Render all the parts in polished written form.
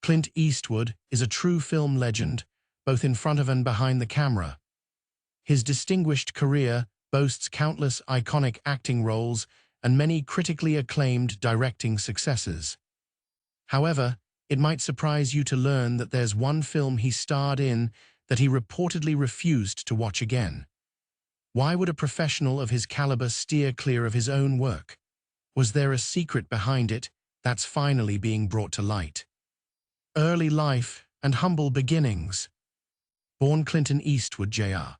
Clint Eastwood is a true film legend, both in front of and behind the camera. His distinguished career boasts countless iconic acting roles and many critically acclaimed directing successes. However, it might surprise you to learn that there's one film he starred in that he reportedly refused to watch again. Why would a professional of his caliber steer clear of his own work? Was there a secret behind it that's finally being brought to light? Early life and humble beginnings. Born Clint Eastwood, Jr.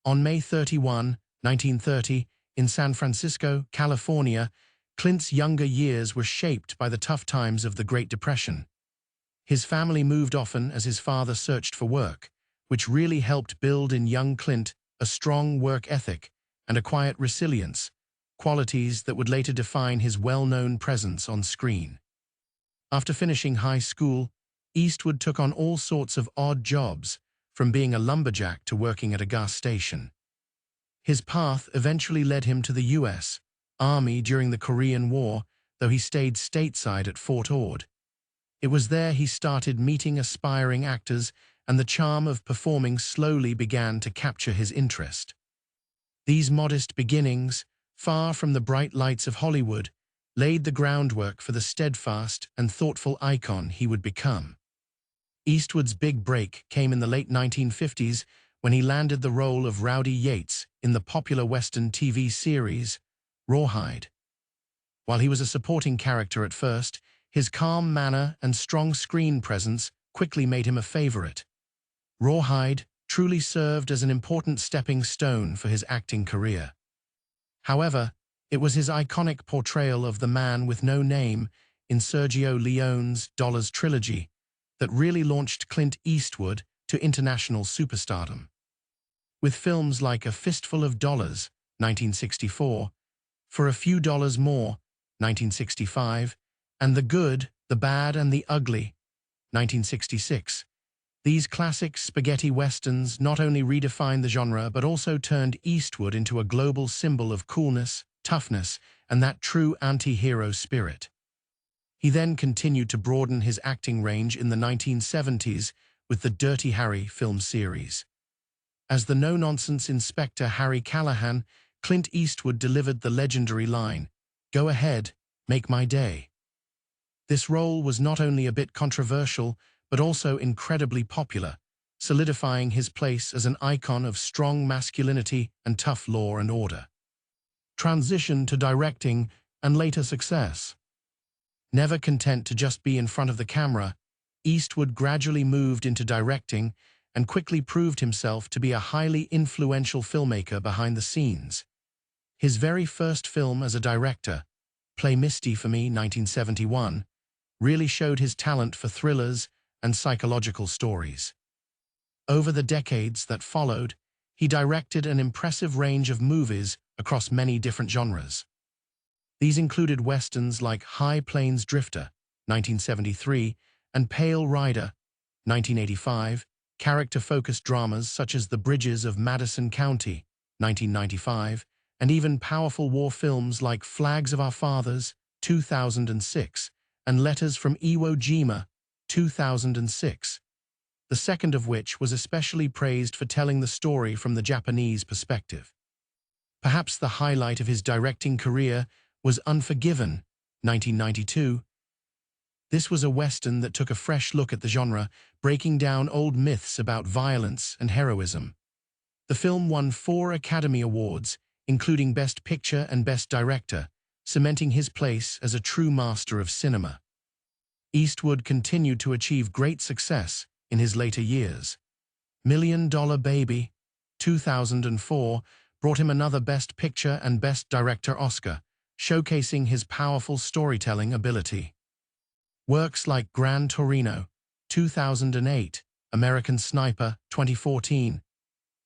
On May 31, 1930, in San Francisco, California, Clint's younger years were shaped by the tough times of the Great Depression. His family moved often as his father searched for work, which really helped build in young Clint a strong work ethic and a quiet resilience, qualities that would later define his well-known presence on screen. After finishing high school, Eastwood took on all sorts of odd jobs, from being a lumberjack to working at a gas station. His path eventually led him to the U.S. Army during the Korean War, though he stayed stateside at Fort Ord. It was there he started meeting aspiring actors, and the charm of performing slowly began to capture his interest. These modest beginnings, far from the bright lights of Hollywood, laid the groundwork for the steadfast and thoughtful icon he would become. Eastwood's big break came in the late 1950s when he landed the role of Rowdy Yates in the popular Western TV series Rawhide. While he was a supporting character at first, his calm manner and strong screen presence quickly made him a favorite. Rawhide truly served as an important stepping stone for his acting career. However, it was his iconic portrayal of the man with no name in Sergio Leone's Dollars trilogy that really launched Clint Eastwood to international superstardom. With films like A Fistful of Dollars, 1964, For a Few Dollars More, 1965, and The Good, the Bad, and the Ugly, 1966, these classic spaghetti westerns not only redefined the genre but also turned Eastwood into a global symbol of coolness, toughness, and that true anti-hero spirit. He then continued to broaden his acting range in the 1970s with the Dirty Harry film series. As the no-nonsense Inspector Harry Callahan, Clint Eastwood delivered the legendary line, "Go ahead, make my day." This role was not only a bit controversial, but also incredibly popular, solidifying his place as an icon of strong masculinity and tough law and order. Transition to directing and later success. Never content to just be in front of the camera, Eastwood gradually moved into directing and quickly proved himself to be a highly influential filmmaker behind the scenes. His very first film as a director, Play Misty for Me, 1971, really showed his talent for thrillers and psychological stories. Over the decades that followed, he directed an impressive range of movies across many different genres. These included westerns like High Plains Drifter, 1973, and Pale Rider, 1985, character-focused dramas such as The Bridges of Madison County, 1995, and even powerful war films like Flags of Our Fathers, 2006, and Letters from Iwo Jima, 2006, the second of which was especially praised for telling the story from the Japanese perspective. Perhaps the highlight of his directing career was Unforgiven, 1992. This was a western that took a fresh look at the genre, breaking down old myths about violence and heroism. The film won 4 Academy Awards, including Best Picture and Best Director, cementing his place as a true master of cinema. Eastwood continued to achieve great success in his later years. Million Dollar Baby, 2004, brought him another Best Picture and Best Director Oscar, showcasing his powerful storytelling ability. Works like Gran Torino, 2008, American Sniper, 2014,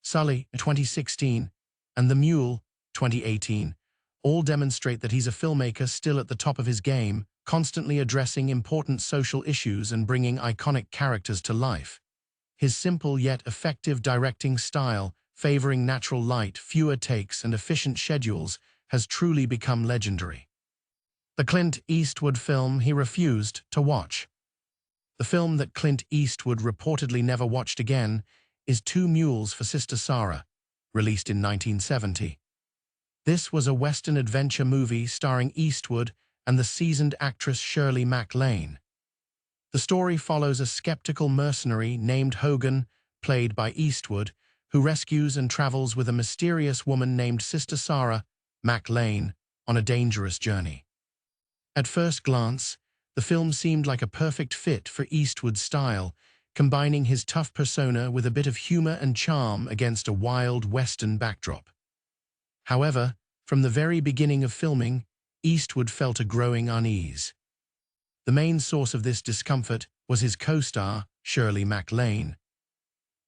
Sully, 2016, and The Mule, 2018, all demonstrate that he's a filmmaker still at the top of his game, constantly addressing important social issues and bringing iconic characters to life. His simple yet effective directing style, favoring natural light, fewer takes, and efficient schedules, has truly become legendary. The Clint Eastwood film he refused to watch. The film that Clint Eastwood reportedly never watched again is Two Mules for Sister Sarah, released in 1970. This was a Western adventure movie starring Eastwood and the seasoned actress Shirley MacLaine. The story follows a skeptical mercenary named Hogan, played by Eastwood, who rescues and travels with a mysterious woman named Sister Sarah MacLaine on a dangerous journey. At first glance, the film seemed like a perfect fit for Eastwood's style, combining his tough persona with a bit of humor and charm against a wild Western backdrop. However, from the very beginning of filming, Eastwood felt a growing unease. The main source of this discomfort was his co-star, Shirley MacLaine.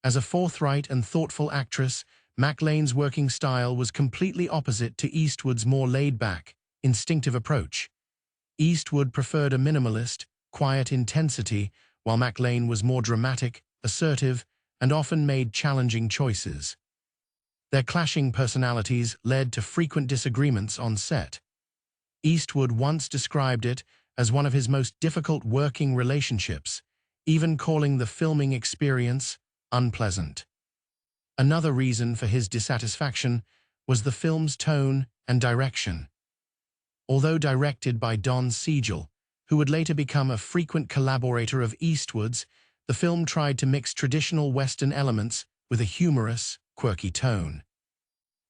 As a forthright and thoughtful actress, MacLaine's working style was completely opposite to Eastwood's more laid-back, instinctive approach. Eastwood preferred a minimalist, quiet intensity, while MacLaine was more dramatic, assertive, and often made challenging choices. Their clashing personalities led to frequent disagreements on set. Eastwood once described it as one of his most difficult working relationships, even calling the filming experience unpleasant. Another reason for his dissatisfaction was the film's tone and direction. Although directed by Don Siegel, who would later become a frequent collaborator of Eastwood's, the film tried to mix traditional Western elements with a humorous, quirky tone.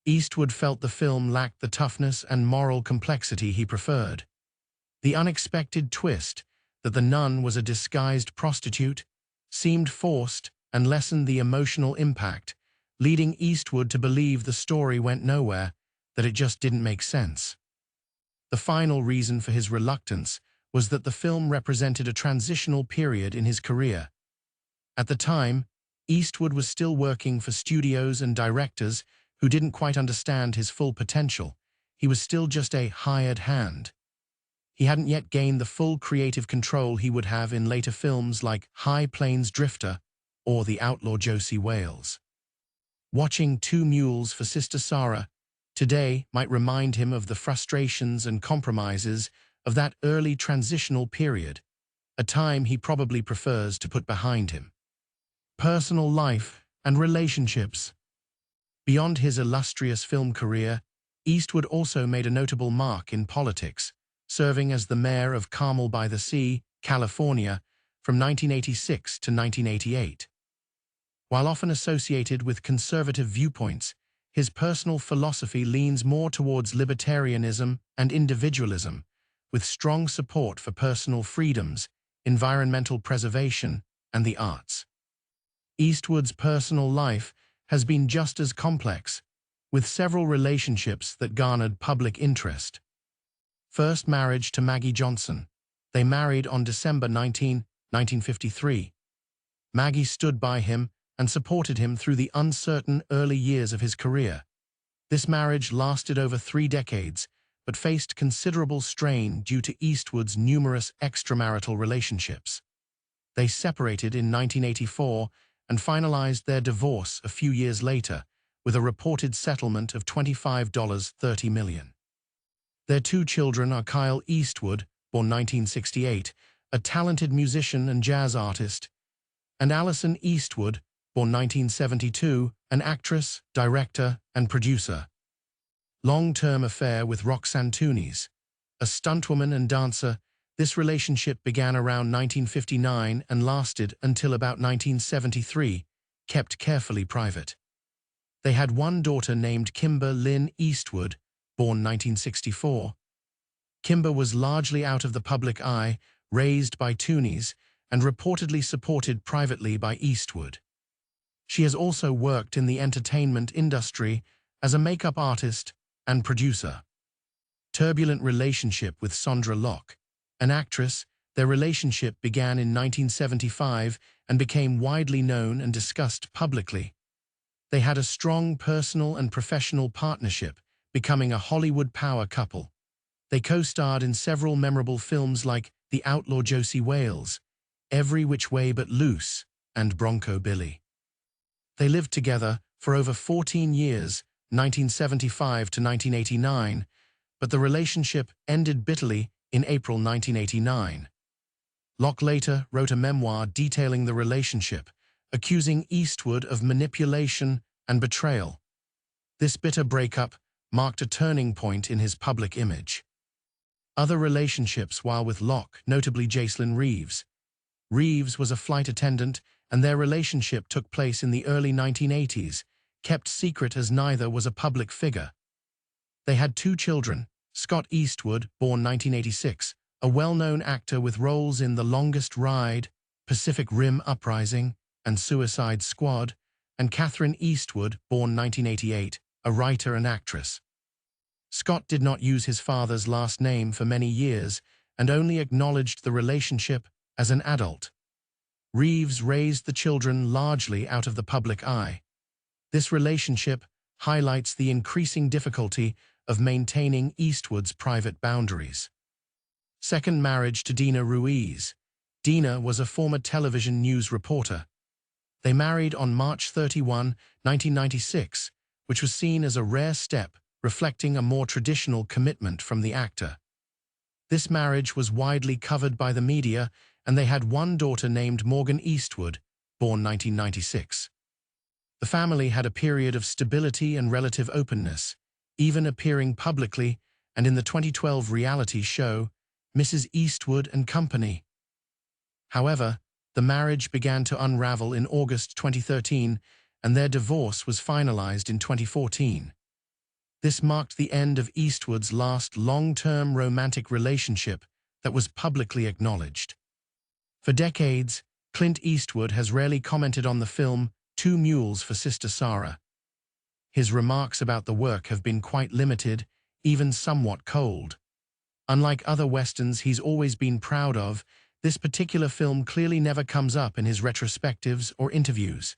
Eastwood felt the film lacked the toughness and moral complexity he preferred. The unexpected twist that the nun was a disguised prostitute seemed forced and lessened the emotional impact, leading Eastwood to believe the story went nowhere, that it just didn't make sense. The final reason for his reluctance was that the film represented a transitional period in his career. At the time, Eastwood was still working for studios and directors who didn't quite understand his full potential. He was still just a hired hand. He hadn't yet gained the full creative control he would have in later films like High Plains Drifter or The Outlaw Josie Wales. Watching Two Mules for Sister Sarah today might remind him of the frustrations and compromises of that early transitional period, a time he probably prefers to put behind him. Personal life and relationships. Beyond his illustrious film career, Eastwood also made a notable mark in politics, serving as the mayor of Carmel by the Sea, California, from 1986 to 1988. While often associated with conservative viewpoints, his personal philosophy leans more towards libertarianism and individualism, with strong support for personal freedoms, environmental preservation, and the arts. Eastwood's personal life has been just as complex, with several relationships that garnered public interest. First marriage to Maggie Johnson. They married on December 19, 1953. Maggie stood by him and supported him through the uncertain early years of his career. This marriage lasted over 3 decades, but faced considerable strain due to Eastwood's numerous extramarital relationships. They separated in 1984 and finalized their divorce a few years later, with a reported settlement of $25.30 million. Their 2 children are Kyle Eastwood, born 1968, a talented musician and jazz artist, and Allison Eastwood, born 1972, an actress, director, and producer. Long-term affair with Roxanne Tunis, a stuntwoman and dancer. This relationship began around 1959 and lasted until about 1973, kept carefully private. They had 1 daughter named Kimber Lynn Eastwood, born 1964. Kimber was largely out of the public eye, raised by Tunis, and reportedly supported privately by Eastwood. She has also worked in the entertainment industry as a makeup artist and producer. Turbulent relationship with Sondra Locke, an actress. Their relationship began in 1975 and became widely known and discussed publicly. They had a strong personal and professional partnership, becoming a Hollywood power couple. They co-starred in several memorable films like The Outlaw Josie Wales, Every Which Way But Loose, and Bronco Billy. They lived together for over 14 years, 1975 to 1989, but the relationship ended bitterly in April 1989. Locke later wrote a memoir detailing the relationship, accusing Eastwood of manipulation and betrayal. This bitter breakup marked a turning point in his public image. Other relationships while with Locke, notably Jacelyn Reeves. Reeves was a flight attendant, and their relationship took place in the early 1980s, kept secret as neither was a public figure. They had 2 children, Scott Eastwood, born 1986, a well-known actor with roles in The Longest Ride, Pacific Rim Uprising, and Suicide Squad, and Catherine Eastwood, born 1988, a writer and actress. Scott did not use his father's last name for many years and only acknowledged the relationship as an adult. Reeves raised the children largely out of the public eye. This relationship highlights the increasing difficulty of maintaining Eastwood's private boundaries. Second marriage to Dina Ruiz. Dina was a former television news reporter. They married on March 31, 1996, which was seen as a rare step, reflecting a more traditional commitment from the actor. This marriage was widely covered by the media, and they had one daughter named Morgan Eastwood, born 1996. The family had a period of stability and relative openness, even appearing publicly and in the 2012 reality show, Mrs. Eastwood and Company. However, the marriage began to unravel in August 2013, and their divorce was finalized in 2014. This marked the end of Eastwood's last long-term romantic relationship that was publicly acknowledged. For decades, Clint Eastwood has rarely commented on the film Two Mules for Sister Sarah. His remarks about the work have been quite limited, even somewhat cold. Unlike other westerns he's always been proud of, this particular film clearly never comes up in his retrospectives or interviews.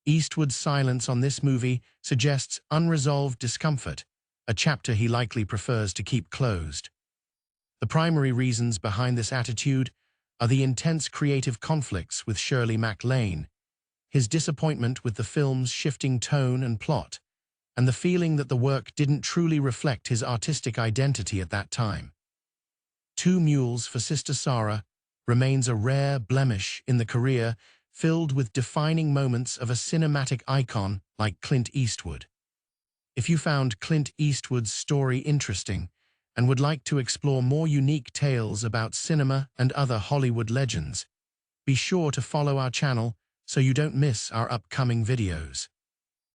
Eastwood's silence on this movie suggests unresolved discomfort, a chapter he likely prefers to keep closed. The primary reasons behind this attitude are the intense creative conflicts with Shirley MacLaine, his disappointment with the film's shifting tone and plot, and the feeling that the work didn't truly reflect his artistic identity at that time. Two Mules for Sister Sarah remains a rare blemish in the career filled with defining moments of a cinematic icon like Clint Eastwood. If you found Clint Eastwood's story interesting and would like to explore more unique tales about cinema and other Hollywood legends, be sure to follow our channel so you don't miss our upcoming videos.